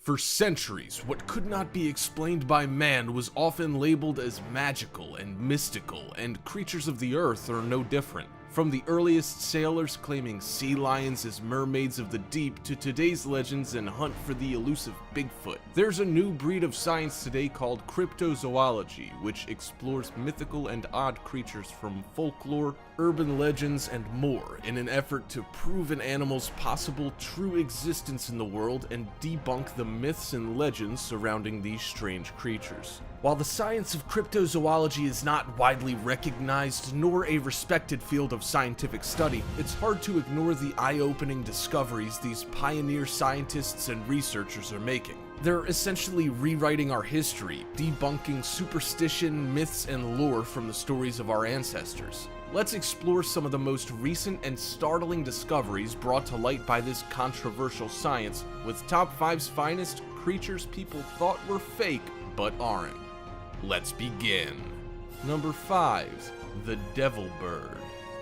For centuries, what could not be explained by man was often labeled as magical and mystical, and creatures of the earth are no different. From the earliest sailors claiming sea lions as mermaids of the deep to today's legends and hunt for the elusive Bigfoot, there's a new breed of science today called cryptozoology, which explores mythical and odd creatures from folklore, urban legends, and more in an effort to prove an animal's possible true existence in the world and debunk the myths and legends surrounding these strange creatures. While the science of cryptozoology is not widely recognized nor a respected field of scientific study, it's hard to ignore the eye-opening discoveries these pioneer scientists and researchers are making. They're essentially rewriting our history, debunking superstition, myths, and lore from the stories of our ancestors. Let's explore some of the most recent and startling discoveries brought to light by this controversial science with Top 5's finest creatures people thought were fake but aren't. Let's begin. Number 5. The Devil Bird.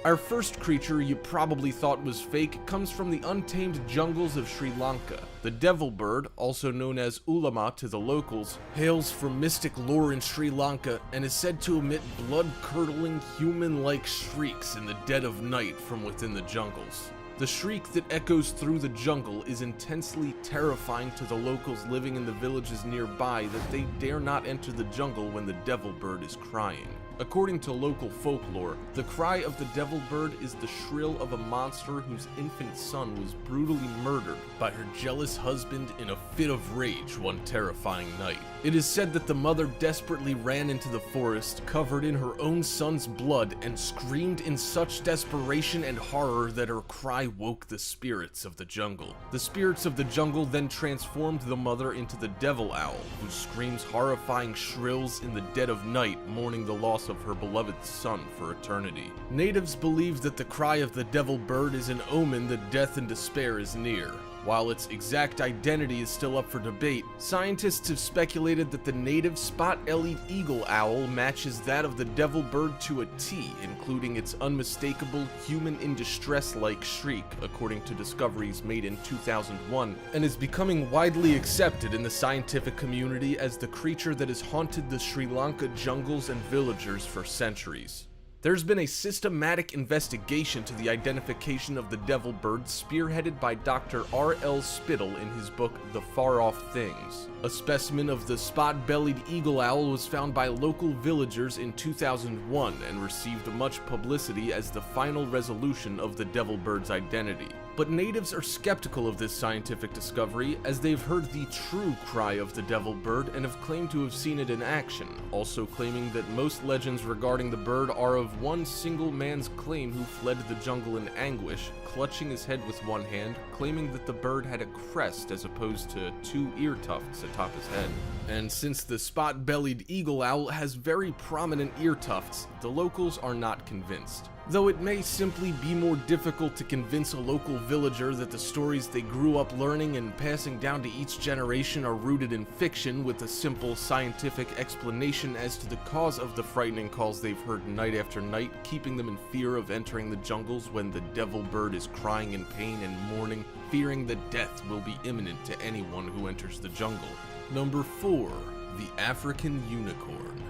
Our first creature you probably thought was fake comes from the untamed jungles of Sri Lanka. The devil bird, also known as ulama to the locals, hails from mystic lore in Sri Lanka and is said to emit blood-curdling, human-like shrieks in the dead of night from within the jungles. The shriek that echoes through the jungle is intensely terrifying to the locals living in the villages nearby that they dare not enter the jungle when the devil bird is crying. According to local folklore, the cry of the devil bird is the shrill of a monster whose infant son was brutally murdered by her jealous husband in a fit of rage one terrifying night. It is said that the mother desperately ran into the forest, covered in her own son's blood, and screamed in such desperation and horror that her cry woke the spirits of the jungle. The spirits of the jungle then transformed the mother into the devil owl, who screams horrifying shrills in the dead of night, mourning the loss of her beloved son for eternity. Natives believe that the cry of the devil bird is an omen that death and despair is near. While its exact identity is still up for debate, scientists have speculated that the native spot-bellied eagle owl matches that of the devil bird to a T, including its unmistakable human-in-distress-like shriek, according to discoveries made in 2001, and is becoming widely accepted in the scientific community as the creature that has haunted the Sri Lanka jungles and villagers for centuries. There's been a systematic investigation to the identification of the devil bird spearheaded by Dr. R.L. Spittle in his book The Far Off Things. A specimen of the spot-bellied eagle owl was found by local villagers in 2001 and received much publicity as the final resolution of the devil bird's identity. But natives are skeptical of this scientific discovery as they've heard the true cry of the devil bird and have claimed to have seen it in action, also claiming that most legends regarding the bird are of one single man's claim who fled the jungle in anguish, clutching his head with one hand, claiming that the bird had a crest as opposed to two ear tufts atop his head. And since the spot-bellied eagle owl has very prominent ear tufts, the locals are not convinced. Though it may simply be more difficult to convince a local villager that the stories they grew up learning and passing down to each generation are rooted in fiction with a simple scientific explanation as to the cause of the frightening calls they've heard night after night, keeping them in fear of entering the jungles when the devil bird is crying in pain and mourning, fearing that death will be imminent to anyone who enters the jungle. Number 4. The African Unicorn.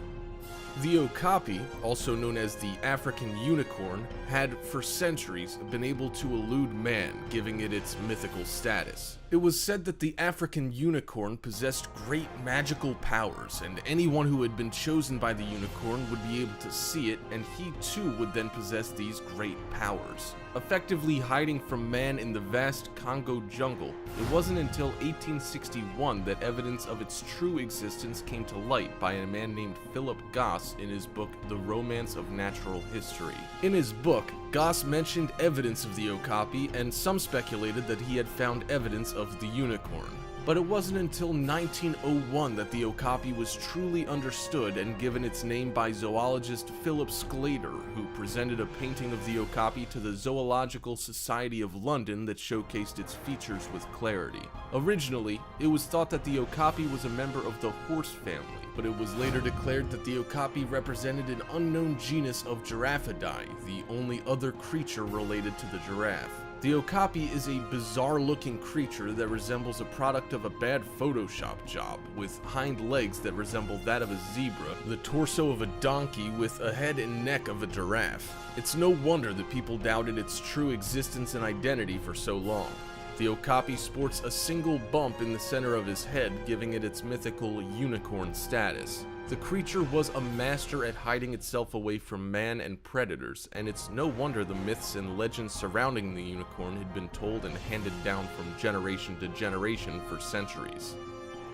The okapi, also known as the African unicorn, had for centuries been able to elude man, giving it its mythical status. It was said that the African unicorn possessed great magical powers, and anyone who had been chosen by the unicorn would be able to see it, and he too would then possess these great powers. Effectively hiding from man in the vast Congo jungle, it wasn't until 1861 that evidence of its true existence came to light by a man named Philip Goss in his book The Romance of Natural History. In his book, Goss mentioned evidence of the okapi, and some speculated that he had found evidence of the unicorn. But it wasn't until 1901 that the okapi was truly understood and given its name by zoologist Philip Sclater, who presented a painting of the okapi to the Zoological Society of London that showcased its features with clarity. Originally, it was thought that the okapi was a member of the horse family, but it was later declared that the okapi represented an unknown genus of Giraffidae, the only other creature related to the giraffe. The okapi is a bizarre-looking creature that resembles a product of a bad Photoshop job, with hind legs that resemble that of a zebra, the torso of a donkey with a head and neck of a giraffe. It's no wonder that people doubted its true existence and identity for so long. The okapi sports a single bump in the center of his head, giving it its mythical unicorn status. The creature was a master at hiding itself away from man and predators, and it's no wonder the myths and legends surrounding the unicorn had been told and handed down from generation to generation for centuries.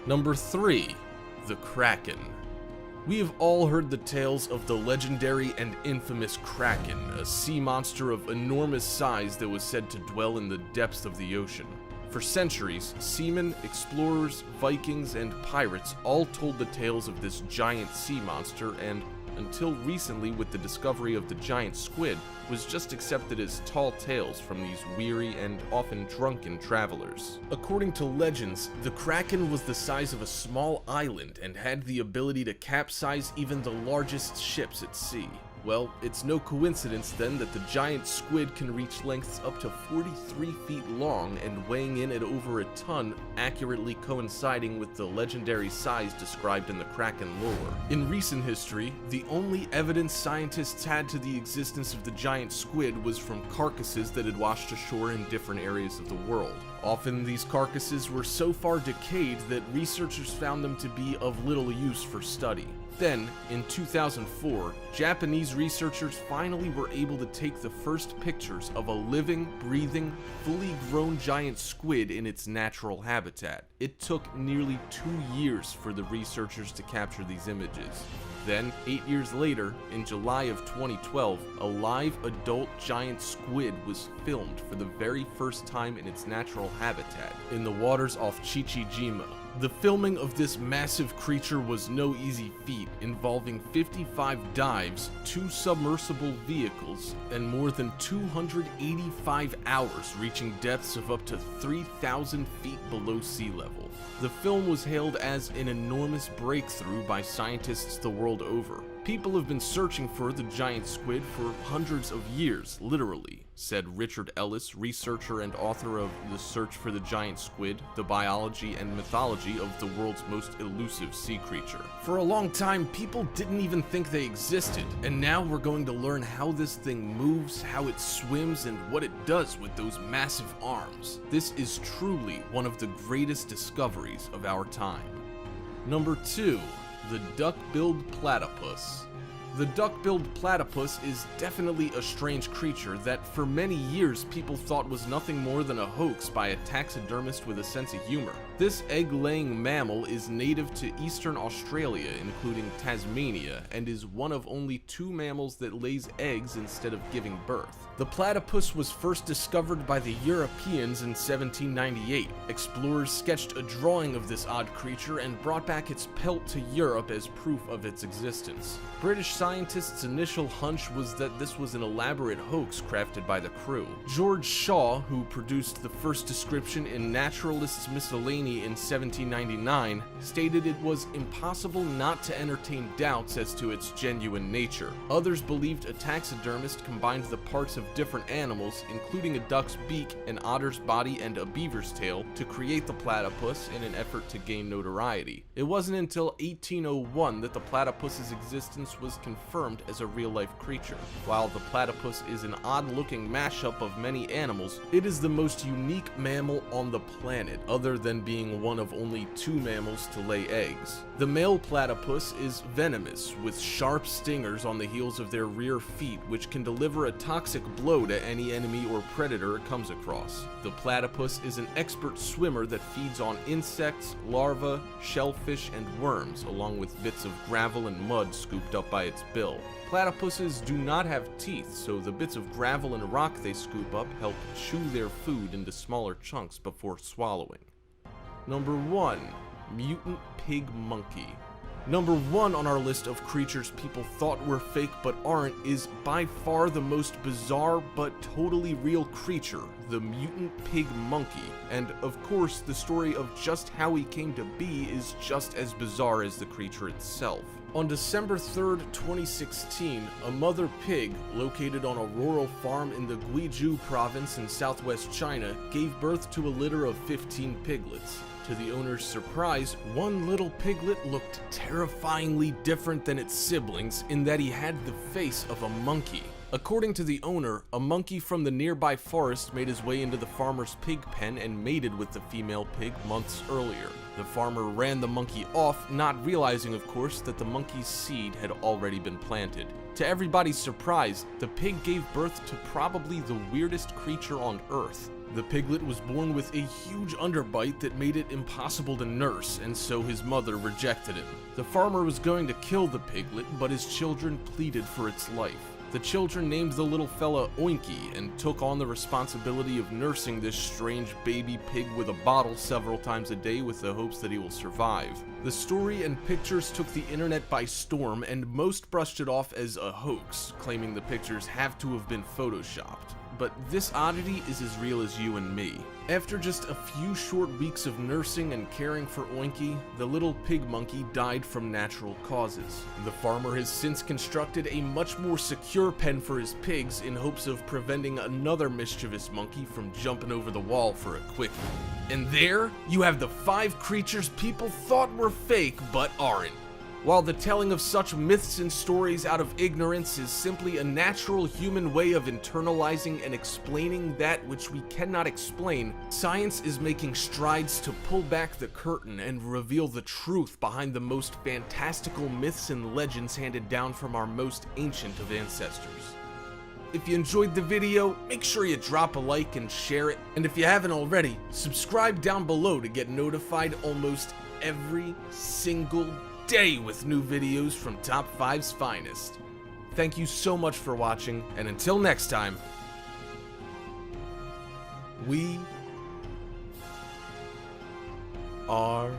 Number 3. The Kraken. We have all heard the tales of the legendary and infamous Kraken, a sea monster of enormous size that was said to dwell in the depths of the ocean. For centuries, seamen, explorers, Vikings, and pirates all told the tales of this giant sea monster, and until recently with the discovery of the giant squid, was just accepted as tall tales from these weary and often drunken travelers. According to legends, the Kraken was the size of a small island and had the ability to capsize even the largest ships at sea. Well, it's no coincidence then that the giant squid can reach lengths up to 43 feet long and weighing in at over a ton, accurately coinciding with the legendary size described in the Kraken lore. In recent history, the only evidence scientists had to the existence of the giant squid was from carcasses that had washed ashore in different areas of the world. Often these carcasses were so far decayed that researchers found them to be of little use for study. Then, in 2004, Japanese researchers finally were able to take the first pictures of a living, breathing, fully grown giant squid in its natural habitat. It took nearly 2 years for the researchers to capture these images. Then, 8 years later, in July of 2012, a live adult giant squid was filmed for the very first time in its natural habitat, in the waters off Chichijima. The filming of this massive creature was no easy feat, involving 55 dives, 2 submersible vehicles, and more than 285 hours, reaching depths of up to 3,000 feet below sea level. The film was hailed as an enormous breakthrough by scientists the world over. People have been searching for the giant squid for hundreds of years, literally, said Richard Ellis, researcher and author of The Search for the Giant Squid, The Biology and Mythology of the World's Most Elusive Sea Creature. For a long time, people didn't even think they existed, and now we're going to learn how this thing moves, how it swims, and what it does with those massive arms. This is truly one of the greatest discoveries of our time. Number 2. The duck-billed platypus. The duck-billed platypus is definitely a strange creature that for many years people thought was nothing more than a hoax by a taxidermist with a sense of humor. This egg-laying mammal is native to eastern Australia, including Tasmania, and is one of only 2 mammals that lays eggs instead of giving birth. The platypus was first discovered by the Europeans in 1798. Explorers sketched a drawing of this odd creature and brought back its pelt to Europe as proof of its existence. British scientists' initial hunch was that this was an elaborate hoax crafted by the crew. George Shaw, who produced the first description in Naturalist's Miscellany in 1799, stated it was impossible not to entertain doubts as to its genuine nature. Others believed a taxidermist combined the parts of different animals, including a duck's beak, an otter's body, and a beaver's tail, to create the platypus in an effort to gain notoriety. It wasn't until 1801 that the platypus's existence was confirmed as a real-life creature. While the platypus is an odd-looking mashup of many animals, it is the most unique mammal on the planet, other than being one of only 2 mammals to lay eggs. The male platypus is venomous, with sharp stingers on the heels of their rear feet, which can deliver a toxic blow to any enemy or predator it comes across. The platypus is an expert swimmer that feeds on insects, larvae, shellfish, and worms, along with bits of gravel and mud scooped up by its bill. Platypuses do not have teeth, so the bits of gravel and rock they scoop up help chew their food into smaller chunks before swallowing. Number 1. Mutant pig monkey. Number 1 on our list of creatures people thought were fake but aren't is by far the most bizarre but totally real creature, the mutant pig monkey. And of course, the story of just how he came to be is just as bizarre as the creature itself. On December 3rd, 2016, a mother pig located on a rural farm in the Guizhou province in southwest China gave birth to a litter of 15 piglets. To the owner's surprise, one little piglet looked terrifyingly different than its siblings in that he had the face of a monkey. According to the owner, a monkey from the nearby forest made his way into the farmer's pig pen and mated with the female pig months earlier. The farmer ran the monkey off, not realizing, of course, that the monkey's seed had already been planted. To everybody's surprise, the pig gave birth to probably the weirdest creature on Earth. The piglet was born with a huge underbite that made it impossible to nurse, and so his mother rejected him. The farmer was going to kill the piglet, but his children pleaded for its life. The children named the little fella Oinky and took on the responsibility of nursing this strange baby pig with a bottle several times a day with the hopes that he will survive. The story and pictures took the internet by storm, and most brushed it off as a hoax, claiming the pictures have to have been photoshopped. But this oddity is as real as you and me. After just a few short weeks of nursing and caring for Oinky, the little pig monkey died from natural causes. The farmer has since constructed a much more secure pen for his pigs in hopes of preventing another mischievous monkey from jumping over the wall for a quickie. And there, you have the 5 creatures people thought were fake but aren't. While the telling of such myths and stories out of ignorance is simply a natural human way of internalizing and explaining that which we cannot explain, science is making strides to pull back the curtain and reveal the truth behind the most fantastical myths and legends handed down from our most ancient of ancestors. If you enjoyed the video, make sure you drop a like and share it. And if you haven't already, subscribe down below to get notified almost every single day with new videos from Top 5's finest. Thank you so much for watching, and until next time, we are